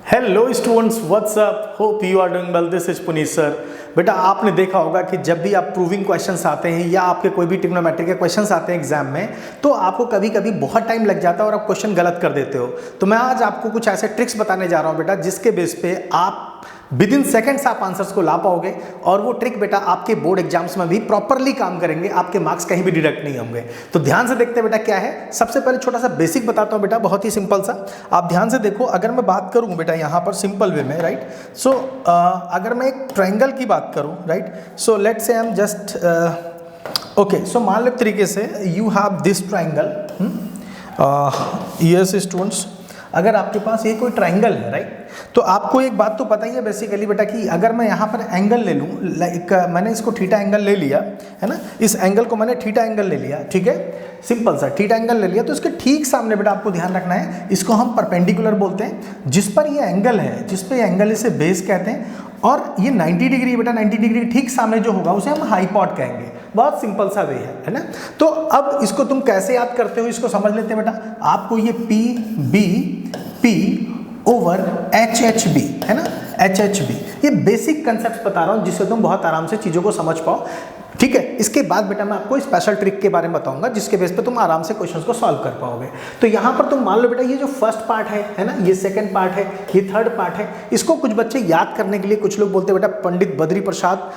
Hello students, what's up, hope you are doing well. This is Puneet sir. बेटा आपने देखा होगा कि जब भी आप प्रूविंग क्वेश्चंस आते हैं या आपके कोई भी ट्रिग्नोमेट्री के क्वेश्चंस आते हैं एग्जाम में, तो आपको कभी कभी बहुत टाइम लग जाता है और आप क्वेश्चन गलत कर देते हो। तो मैं आज आपको कुछ ऐसे ट्रिक्स बताने जा रहा हूँ बेटा, जिसके बेस पे आप विद इन सेकेंड्स आप आंसर्स को ला पाओगे और वो ट्रिक बेटा आपके बोर्ड एग्जाम्स में भी प्रॉपरली काम करेंगे, आपके मार्क्स कहीं भी डिडक्ट नहीं होंगे। तो ध्यान से देखते हैं बेटा क्या है। सबसे पहले छोटा सा बेसिक बताता हूँ बेटा, बहुत ही सिंपल सा। आप ध्यान से देखो, अगर मैं बात करूँ बेटा यहाँ पर सिंपल वे में, राइट। सो अगर मैं एक ट्रायंगल की बात करूँ, right, so let's say I am just okay. So मान लो तरीके से you have this triangle. Yes students, अगर आपके पास ये कोई ट्रायंगल है, राइट, तो आपको एक बात तो पता ही है बेसिकली बेटा कि अगर मैं यहाँ पर एंगल ले लूँ, लाइक मैंने इसको थीटा एंगल ले लिया है ना, इस एंगल को मैंने थीटा एंगल ले लिया, ठीक है, सिंपल सा थीटा एंगल ले लिया। तो इसके ठीक सामने बेटा आपको ध्यान रखना है, इसको हम परपेंडिकुलर बोलते हैं, जिस पर ये एंगल है, जिस पे एंगल इसे बेस कहते हैं, और ये 90 डिग्री बेटा, 90 डिग्री ठीक सामने जो होगा उसे हम हाइपोट कहेंगे। बहुत सिंपल सा वे है ना। तो अब इसको तुम कैसे याद करते हो, इसको समझ लेते हैं बेटा। आपको ये P B P over H H B है ना, एच एच बी, ये बेसिक कंसेप्ट बता रहा हूँ जिससे तुम बहुत आराम से चीज़ों को समझ पाओ, ठीक है। इसके बाद बेटा मैं आपको स्पेशल ट्रिक के बारे में बताऊंगा, जिसके बेस पे तुम आराम से क्वेश्चंस को सॉल्व कर पाओगे। तो यहाँ पर तुम मान लो बेटा, ये जो फर्स्ट पार्ट है ना, ये सेकंड पार्ट है, ये थर्ड पार्ट है। इसको कुछ बच्चे याद करने के लिए, कुछ लोग बोलते हैं बेटा पंडित बद्री प्रसाद,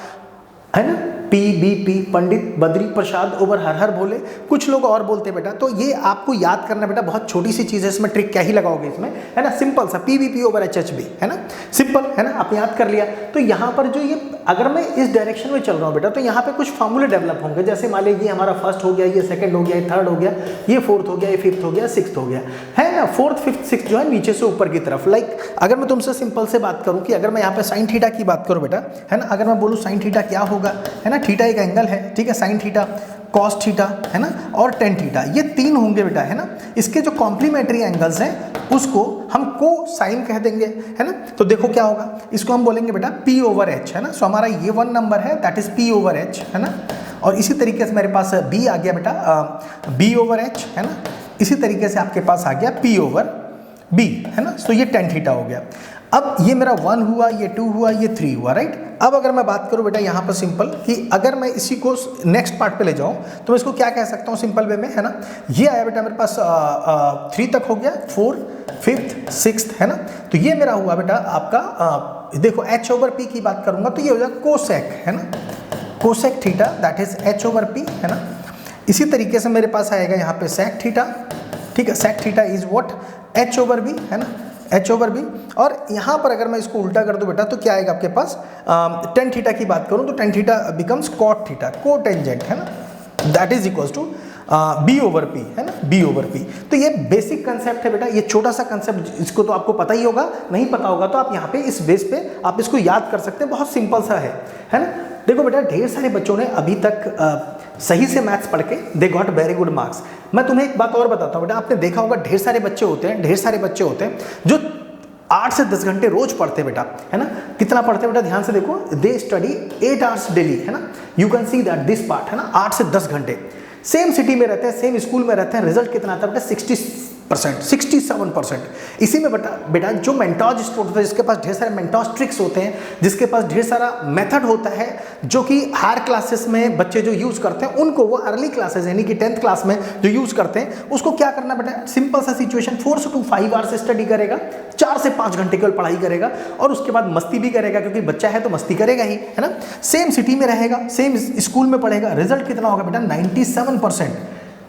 है ना, PBP, पंडित बद्री प्रसाद ओवर हर हर भोले, कुछ लोग और बोलते हैं बेटा। तो ये आपको याद करना बेटा बहुत छोटी सी चीज़ है, इसमें ट्रिक क्या ही लगाओगे इसमें, है ना, सिंपल सा PBP ओवर HHB, है ना, सिंपल है ना, आपने याद कर लिया। तो यहाँ पर जो ये, अगर मैं इस डायरेक्शन में चल रहा हूँ बेटा, तो यहाँ पे कुछ फॉर्मूले डेवलप होंगे। जैसे मान लीजिए ये हमारा फर्स्ट हो गया, ये सेकंड हो गया, ये थर्ड हो गया, ये फोर्थ हो गया, ये फिफ्थ हो गया, सिक्स्थ हो गया, है ना। फोर्थ फिफ्थ सिक्स्थ जो है नीचे से ऊपर की तरफ। लाइक अगर मैं तुमसे सिंपल से बात करूँ कि अगर मैं यहाँ पे साइन थीटा की बात करूँ बेटा, है ना, अगर मैं बोलूँ साइन थीटा क्या होगा, है ना, थीटा एक एंगल है, ठीक है, साइन थीटा, कॉस थीटा, है ना, और टेन थीटा, ये तीन होंगे बेटा, है ना। इसके जो कॉम्प्लीमेंट्री एंगल्स हैं उसको हम को साइन कह देंगे, है ना। तो देखो क्या होगा, इसको हम बोलेंगे बेटा P ओवर H, है ना। सो हमारा ये वन नंबर है, that is P over H, है ना। और इसी तरीके से मेरे पास B आ गया बेटा, B ओवर H, है ना। इसी तरीके से आपके पास आ गया P ओवर B, है ना। सो ये टेन थीटा हो गया। अब ये मेरा 1 हुआ, ये 2 हुआ, ये 3 हुआ, राइट। अब अगर मैं बात करूं बेटा यहाँ पर सिंपल कि अगर मैं इसी को नेक्स्ट पार्ट पे ले जाऊं, तो मैं इसको क्या कह सकता हूँ सिंपल वे में, है ना। ये आया बेटा मेरे पास 3 तक हो गया, 4 5th 6th, है ना। तो ये मेरा हुआ बेटा आपका, देखो H ओवर P की बात करूंगा तो ये हो जाएगा कोसेक, है ना, cosec theta, that is H over P, है ना। इसी तरीके से मेरे पास आएगा यहाँ पे सेक थीटा, ठीक है, sec theta is what, H over B, है ना, H ओवर B। और यहाँ पर अगर मैं इसको उल्टा कर दूँ बेटा, तो क्या आएगा आपके पास, टेन थीटा की बात करूँ तो tan theta becomes cot theta, cotangent, है ना, that is equals to B over P, है ना, B ओवर P। तो ये बेसिक कंसेप्ट है बेटा, ये छोटा सा कंसेप्ट, इसको तो आपको पता ही होगा, नहीं पता होगा तो आप यहाँ पे इस बेस पे आप इसको याद कर सकते हैं, बहुत सिंपल सा है ना। देखो बेटा, ढेर सारे बच्चों ने अभी तक सही से मैथ्स पढ़ के they got very good marks. मैं तुम्हें एक बात और बताता हूँ बेटा, आपने देखा होगा ढेर सारे बच्चे होते हैं जो 8 से 10 घंटे रोज पढ़ते बेटा, है ना। कितना पढ़ते बेटा, ध्यान से देखो, दे स्टडी 8 आवर्स डेली, है ना। You can see that this part, है ना, 8 से 10 घंटे सेम सिटी में रहते हैं, सेम स्कूल में रहते हैं। रिजल्ट कितना आता है बेटा, 60%, 67%। इसी में बेटा जो मेंटोज स्टूडेंट होता है, जिसके पास ढेर सारे मेंटोज ट्रिक्स होते हैं, जिसके पास ढेर सारा मेथड होता है, जो कि हायर क्लासेस में बच्चे जो यूज करते हैं, उनको वो अर्ली क्लासेस यानी कि 10th क्लास में जो यूज करते हैं, उसको क्या करना बेटा, सिंपल सा सिचुएशन, 4 से 5 आवर्स स्टडी करेगा, 4 से 5 घंटे केवल पढ़ाई करेगा, और उसके बाद मस्ती भी करेगा, क्योंकि बच्चा है तो मस्ती करेगा ही, है ना। सेम सिटी में रहेगा, सेम स्कूल में पढ़ेगा, रिजल्ट कितना होगा बेटा, 97%।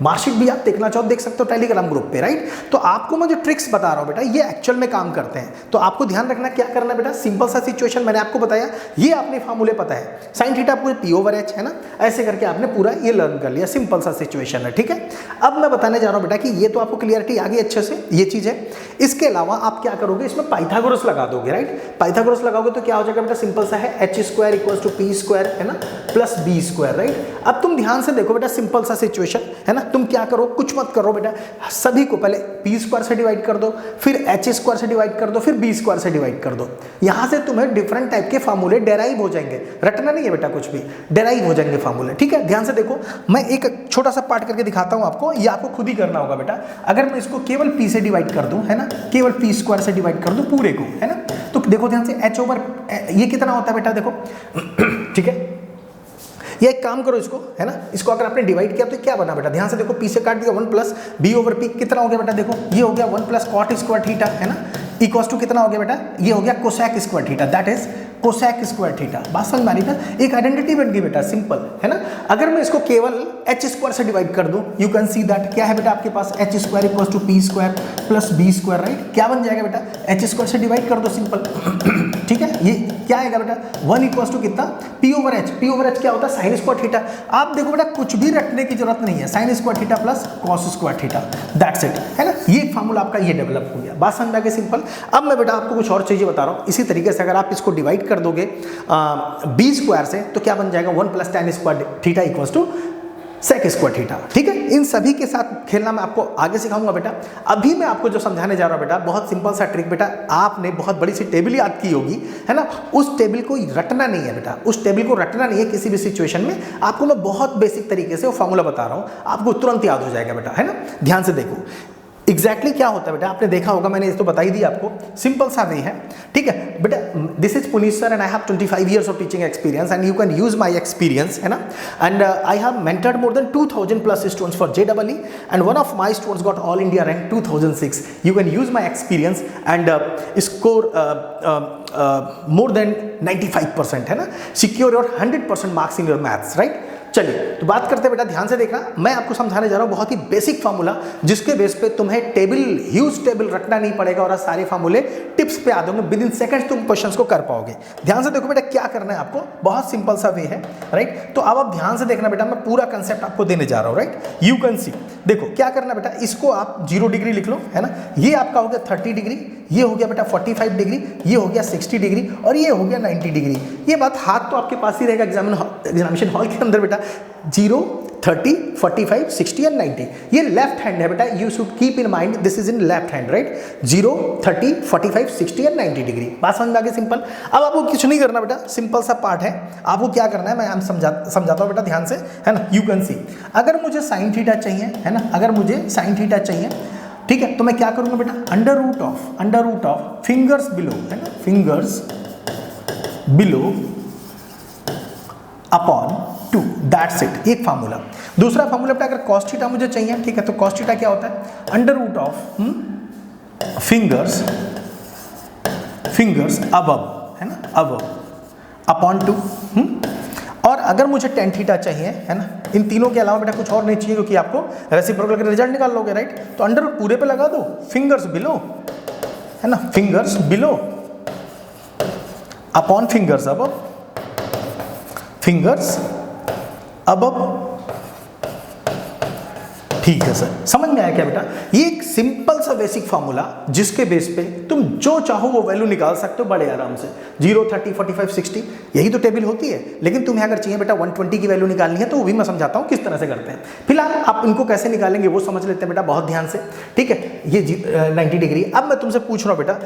मार्कशीट भी आप देखना चाहो देख सकते हो टेलीग्राम ग्रुप पे, राइट। तो आपको मैं जो ट्रिक्स बता रहा हूँ बेटा, ये एक्चुअल में काम करते हैं। तो आपको ध्यान रखना क्या करना बेटा, सिंपल सा सिचुएशन मैंने आपको बताया, ये आपने फार्मूले पता है, साइन थीटा आपको P ओवर H, है ना, ऐसे करके आपने पूरा ये लर्न कर लिया, सिंपल सा सिचुएशन है, ठीक है। अब मैं बताने जा रहा हूँ बेटा कि ये तो आपको क्लियरिटी आ गई अच्छे से, ये चीज़ है। इसके अलावा आप क्या करोगे, इसमें पाइथागोरस लगा दोगे, राइट। पाइथागोरस लगाओगे तो क्या हो जाएगा बेटा, सिंपल सा है, H square equals to P square, है ना, प्लस B स्क्वायर, राइट। अब तुम ध्यान से देखो बेटा, सिंपल सा सिचुएशन है ना, तुम क्या करो, कुछ मत करो बेटा, सभी को पहले पी स्क्वायर से डिवाइड कर दो, फिर एच स्क्वायर से डिवाइड कर दो, फिर बी स्क्वायर से डिवाइड कर दो। यहां से तुम्हें डिफरेंट टाइप के फार्मूले डेराइव हो जाएंगे, रटना नहीं है बेटा कुछ भी, डेराइव हो जाएंगे फार्मूले, ठीक है। ध्यान से देखो, मैं एक छोटा सा पार्ट करके दिखाता हूं आपको, ये आपको खुद ही करना होगा बेटा। अगर मैं इसको केवल पी से डिवाइड कर दूं, है ना, केवल पी स्क्वायर से डिवाइड कर दूं पूरे को, है ना, तो देखो ध्यान से एच ओवर ये कितना होता है बेटा, देखो ठीक है। ये एक काम करो इसको, है ना, इसको अगर आपने डिवाइड किया तो क्या बना बेटा, ध्यान से देखो, पी से काट दिया 1 प्लस बी ओवर पी, कितना हो गया बेटा, देखो ये हो गया 1 प्लस कॉट स्क्वायर थीटा, है ना, इक्वल्स टू कितना हो गया बेटा, ये हो गया cosec square theta, that is cosec square theta. बात समझ में आ रही है, एक आइडेंटिटी बन गई बेटा, सिंपल, है ना। अगर मैं इसको केवल एच स्क्वायर से डिवाइड कर दूं, यू कैन सी दैट क्या है बेटा आपके पास, H square equals to P square plus B square, right. क्या बन जाएगा बेटा, एच स्क्वायर से डिवाइड कर दो, सिंपल ठीक है। ये क्या आएगा बेटा, 1 इक्वल्स टू कितना, P over H, P over H क्या होता है, साइन स्क्वायर थीटा। आप देखो बेटा कुछ भी रटने की जरूरत नहीं है, sine square theta plus cos square theta, that's it, है ना। ये फार्मूला आपका ये डेवलप हो गया, बात समझ में आ गई, सिंपल। अब मैं बेटा आपको कुछ और चीजें बता रहा हूँ, इसी तरीके से अगर आप इसको डिवाइड कर दोगे बी स्क्वायर से तो क्या बन जाएगा, 1 plus tan square theta equals to sec square theta, ठीक है। इन सभी के साथ खेलना मैं आपको आगे सिखाऊंगा बेटा। अभी मैं आपको जो समझाने जा रहा हूं बेटा, बहुत सिंपल सा ट्रिक बेटा, आपने बहुत बड़ी सी टेबल याद की होगी, है ना, उस टेबल को रटना नहीं है बेटा, उस टेबल को रटना नहीं है किसी भी सिचुएशन में। आपको मैं बहुत बेसिक तरीके से वो फॉर्मूला बता रहा हूं, आपको तुरंत याद हो जाएगा बेटा, है ना। ध्यान से देखो एग्जैक्टली क्या होता है बेटा, आपने देखा होगा, मैंने इस तो बता ही दिया आपको, सिंपल सा वे है, ठीक है बेटा। This is Puneesh sir and I have 25 years of teaching experience and you can use my experience, है ना। And I have mentored more than 2000 plus students for JEE and one of my students got all India rank 2006। You can use my experience and score more than 95%, है ना, secure your 100% marks in your maths, right. चलिए तो बात करते हैं बेटा, ध्यान से देखना, मैं आपको समझाने जा रहा हूं बहुत ही बेसिक फार्मूला, जिसके बेस पे तुम्हें टेबल, ह्यूज टेबल रखना नहीं पड़ेगा और सारे फार्मूले टिप्स पे आ दोगे, विद इन सेकंड्स तुम क्वेश्चंस को कर पाओगे। ध्यान से देखो बेटा क्या करना है आपको, बहुत सिंपल सा वे है, राइट। तो अब आप ध्यान से देखना बेटा, मैं पूरा कंसेप्ट आपको देने जा रहा हूं, राइट। यू कैन सी, देखो क्या करना बेटा, इसको आप 0 डिग्री लिख लो, है ना, ये आपका हो गया 30 डिग्री, ये हो गया बेटा 45 डिग्री, ये हो गया 60 डिग्री और ये हो गया 90 डिग्री। ये बात हाथ तो आपके पास ही रहेगा एग्जामिनेशन हॉल के अंदर बेटा, 0, 30, 45, 60 एंड 90, ये लेफ्ट हैंड है बेटा, you should keep in mind this is in left hand, right. 0, 30, 45, 60 and 90 degree, बात समझ में आ गई, सिंपल। अब आपको कुछ नहीं करना बेटा, सिंपल सा पार्ट है, आपको क्या करना है मैं समझाता हूँ बेटा, ध्यान से, है ना। यू कैन सी, अगर मुझे साइन थीटा चाहिए, है ना, अगर मुझे साइन थीटा चाहिए, ठीक है, तो मैं क्या करूंगा बेटा, under root of fingers below, है ना, fingers below upon 2, that's it, एक फार्मूला। दूसरा फार्मूला बेटा, अगर कॉस थीटा मुझे चाहिए, ठीक है, तो कॉस थीटा क्या होता है, under root of fingers above, है ना, अबव अपॉन 2। और अगर मुझे टेन थीटा चाहिए, है ना, इन तीनों के अलावा बेटा कुछ और नहीं चाहिए, क्योंकि आपको रेसिप्रोकल का रिजल्ट निकाल लोगे, राइट। तो अंडर रूट पूरे पे लगा दो, फिंगर्स बिलो, है ना, fingers below upon fingers above, fingers above, ठीक है सर, समझ में आया क्या बेटा। ये एक सिंपल सा बेसिक फार्मूला, जिसके बेस पे तुम जो चाहो वो वैल्यू निकाल सकते हो बड़े आराम से, 0, 30, 45, 60, यही तो टेबल होती है। लेकिन तुम्हें अगर चाहिए बेटा 120 की वैल्यू निकालनी है, तो वो भी मैं समझाता हूँ किस तरह से करते हैं। फिलहाल आप इनको कैसे निकालेंगे वो समझ लेते हैं बेटा, बहुत ध्यान से, ठीक है। ये 90 डिग्री। अब मैं तुमसे पूछ रहा हूँ बेटा,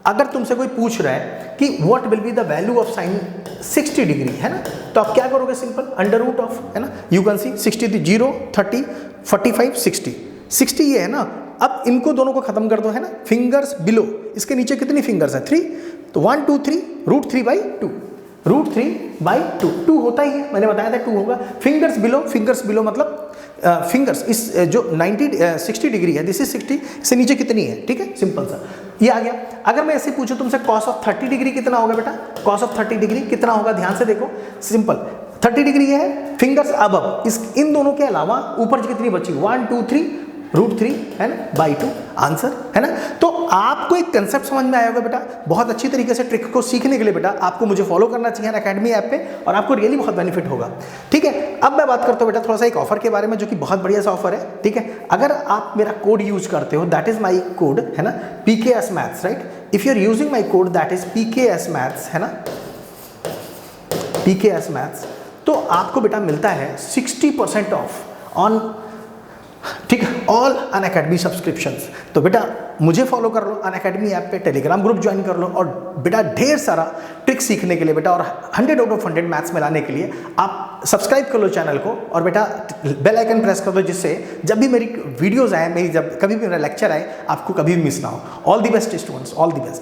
अगर तुमसे कोई पूछ रहा है कि what will be the value of sine 60 degree, है ना, तो आप क्या करोगे, सिंपल अंडर रूट ऑफ, है ना, यू कैन सी 60, 0, 30, 45, 60 ये है ना। अब इनको दोनों को खत्म कर दो, है ना, फिंगर्स बिलो, इसके नीचे कितनी फिंगर्स है, 3, तो 1, 2, 3, √3/2, √3/2, 2 होता ही है, मैंने बताया था 2 होगा। फिंगर्स बिलो मतलब फिंगर्स, इस जो 60 डिग्री है, दिस इज 60, इससे नीचे कितनी है, ठीक है, सिंपल सा ये आ गया। अगर मैं ऐसे पूछूं तुमसे कॉस ऑफ 30 डिग्री कितना होगा बेटा, कॉस ऑफ 30 डिग्री कितना होगा, ध्यान से देखो, सिंपल 30 डिग्री है, फिंगर्स अबव, इन दोनों के अलावा ऊपर कितनी बची, 1, 2, 3, √3, है ना, /2 आंसर, है ना। तो आपको एक कंसेप्ट समझ में आया होगा बेटा। बहुत अच्छी तरीके से ट्रिक को सीखने के लिए बेटा आपको मुझे फॉलो करना चाहिए अकेडमी ऐप पे, और आपको रियली बहुत बेनिफिट होगा, ठीक है। अब मैं बात करता हूँ बेटा थोड़ा सा एक ऑफर के बारे में, जो कि बहुत बढ़िया सा ऑफर है, ठीक है। अगर आप मेरा कोड यूज करते हो, दैट इज माई कोड, है ना, PKS maths, right. If you are using my code that is PKS maths, है ना, PKS मैथ्स, तो आपको बेटा मिलता है 60% ऑफ ऑन ठीक है, ऑल अनअकैडमी सब्सक्रिप्शंस। तो बेटा मुझे फॉलो कर लो, अनअकैडमी ऐप पे टेलीग्राम ग्रुप ज्वाइन कर लो, और बेटा ढेर सारा ट्रिक सीखने के लिए बेटा, और 100 आउट ऑफ 100 मैथ्स में लाने के लिए आप सब्सक्राइब कर लो चैनल को, और बेटा बेल आइकन प्रेस कर दो, जिससे जब भी मेरी वीडियोस आए, मेरी जब कभी भी मेरा लेक्चर आए, आपको कभी भी मिस ना हो। All the best students, all the best.